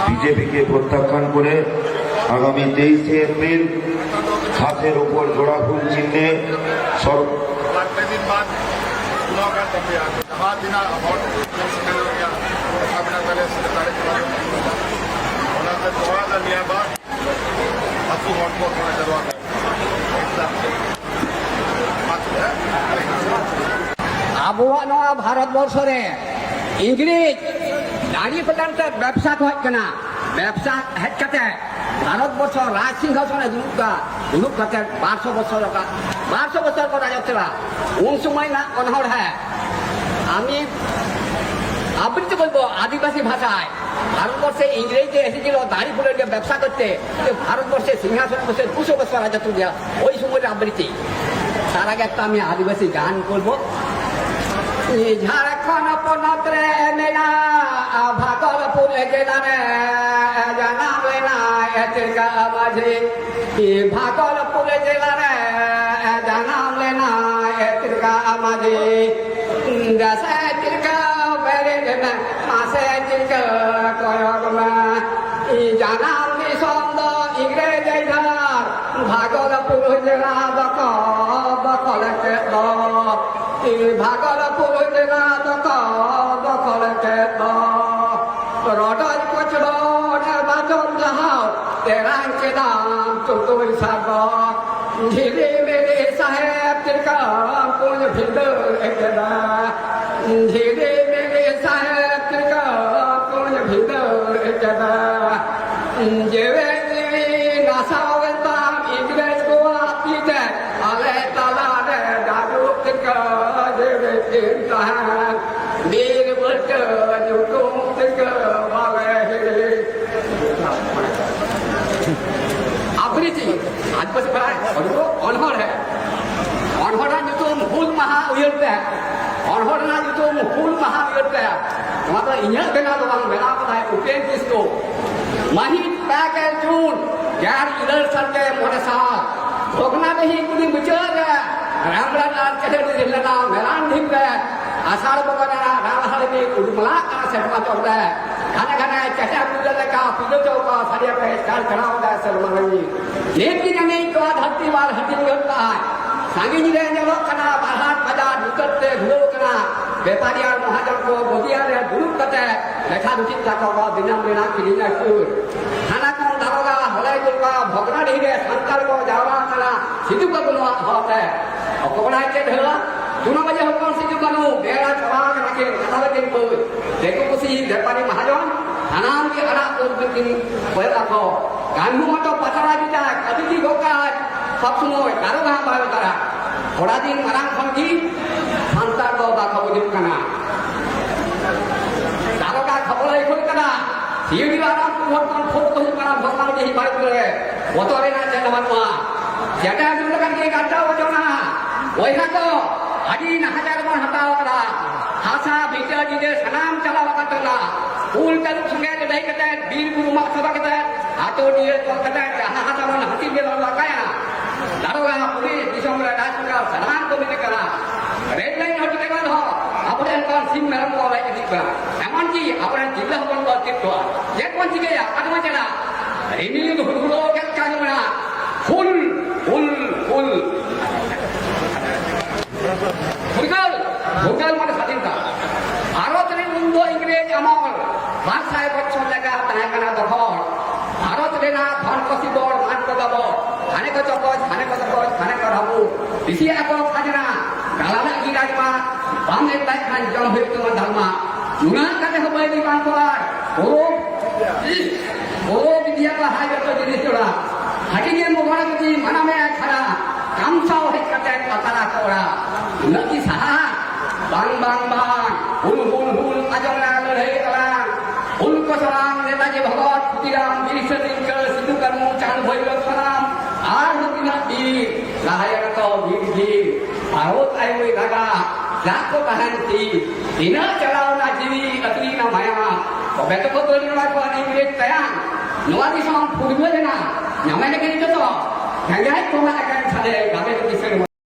বিজেপিকে প্রত্যাখ্যান করে আগামী 23শে এপ্রিল হাতের ওপর জোড়া ফুল চিহ্নে আবহাওয়া নয়া ভারতবর্ষ রে ইংরেজ দাঁড়ি পর্যন্ত ব্যবসা হজ কনা ব্যবসা হেজ কাতে ভারতবর্ষ রাজ সিংহাসনে দুলুক কাতে 1200 বছর করা যাচ্ছে উন সময় না অনহর হ্যাঁ আমি আবৃত্তি বলবো আদিবাসী ভাষায় ভারতবর্ষে ইংরেজে এসেছিল দাড়ি ফুলের ব্যবসা করতে ভারতবর্ষে সিংহাসনে বসে 200 বছর রাজত্ব দেওয়া ওই সময়ের আবৃত্তি তার আগে একটা আমি আদিবাসী গান করবো ঝাড়খণ্ড পনত রে মেলা ভাগলপুর জেলারে জানাম লেনা এতিকা মাঝে ভাগলপুর জেলারে জানাম লেনা এতিকা মাঝে দশে তিরকা বেরে মে মাসে তিরকা কয়ক মে জানাম নিসন্দ ইংরেজ ধার ভাগলপুর জেলা দখল কে ভাগলপুর জেলা দখল কে রডজ কচড় বাচন যাহাও তেরাং কে দাম চতুর সাগ ধীরে মেরে সাহেব তিরকা কোন ভিতর একদা ধীরে মেরে সাহেব তিরকা কোন ভিতর একদা যেবে নাসাওয়ের দাম ইংরেজ গোয়া পিতে আলে তালা রে দাদু তিরকা যেবে তিরকা বীর বলক নুকুম তিরকা বালে আবৃত্তি আদিবাসী ভাষায় অনহর হ্যাঁ অনহরা nyutum hul maha uyur pe অনহরা nyutum hul maha uyur pe nova do inya bena do bang bena ko dai upen kisto mahit pakel jun jar ilar sarke mone sa bogna behi kuni buchar ramran ar kede dilna melan dhim pe asar bogana ramhal be udmala ka setma chokda khana khana chata pujala ka pido chauka sariya pe star khana hoda sarmani lekin ane ko dharti wal hati hotta hai সাঙ্গিনী রে নেলক কানা বাহার বাজার নিকটে ঘুরো কানা ব্যাপারী আর মহাজন কো বদিয়া রে দুলুক কাতে লেখা দুটি টাকা বা দিনাম রেনা কিনা কুর খানা কোন দারোগা হলাই দুর্গা ভগনা ঢিরে সন্তার কো যাওয়া কানা সিধু কানু হতে অকবনাই কে ধরা দুনো বাজে হকন সিধু কানু বেড়া ছড়া রাখে কানালে দিন কই দেখো কুসি ব্যাপারী মহাজন হানাম কি আড়া কোন দিন কয়লা কো গান্ধু মতো পাছড়া দিতা কবিতি গোকায় সব সময় কারো গাঁ পাবে তারা ওরা দিন মারাং খনকি সান্তার দো বা খবর দিব কানা কারো গা খবর এই খোল কানা সিউডি আরাম পরিবর্তন খোল কই কানা ভগবান কে হিফাজত করে বতরে না যেটা বানওয়া যেটা দুটো কান কে গাটা বজনা ওই না তো আদি না হাজার বার হটাও করা হাসা ভিটা দিতে সানাম চালাওয়া কাতলা ফুল কালু সঙ্গে লড়াই করতে বীর গুরু মা সভা করতে হাতো নিয়ে করতে জানা হাতা মন হাতি দিয়ে লাগায়া দারোগা পুলিশ দিশমরা রাজপুরা সাধারণ কমিটি করা রেড লাইন হতে গেল আপনার কোন সিম মেরম করা দিবা এমন কি আপনার জিল্লা হবন করতে যে কোন থেকে আদমা চলা এমনি হুড়হুড়ো কে কাজ না ফুল ফুল ফুল ফুলকাল ফুলকাল মানে স্বাধীনতা ভারতের বন্ধু ইংরেজ আমল 500 বছর লাগা তাই কানা দখল ভারত রেনা ধন কসি বড় মান কদাবো খানে ko cokot, খানে ko cokot, খানে ko rabu. Bisi ako khajna, galana girajma, bamne tai khan jom hitu dharma. Nuna kate hobai di bankolar. Boro bidia ka hai to jinis jora. Hati ni mogara kuti mana me khara. Kamsao hit kate katara kora. Naki saha. Bang bang bang. Hul hul hul ajana ladai kala. Hul ko salam netaji bhagat Khutiram Birsa Dilkar Sidhu Karmu Chand Bhairav salam. আর হতিনাতি লাহায়ার তো বিধি ভারত আইওই লাগা যাকো কাহান্তি দিনা চালাও না GB অতি না মায়া তবে তো কত দিন লাগবো ইংরেজ তায়া নোয়া দিশম ফুরবে না নামানে কেন তো গায় তোমরা একান ছাড়ে গাবে তো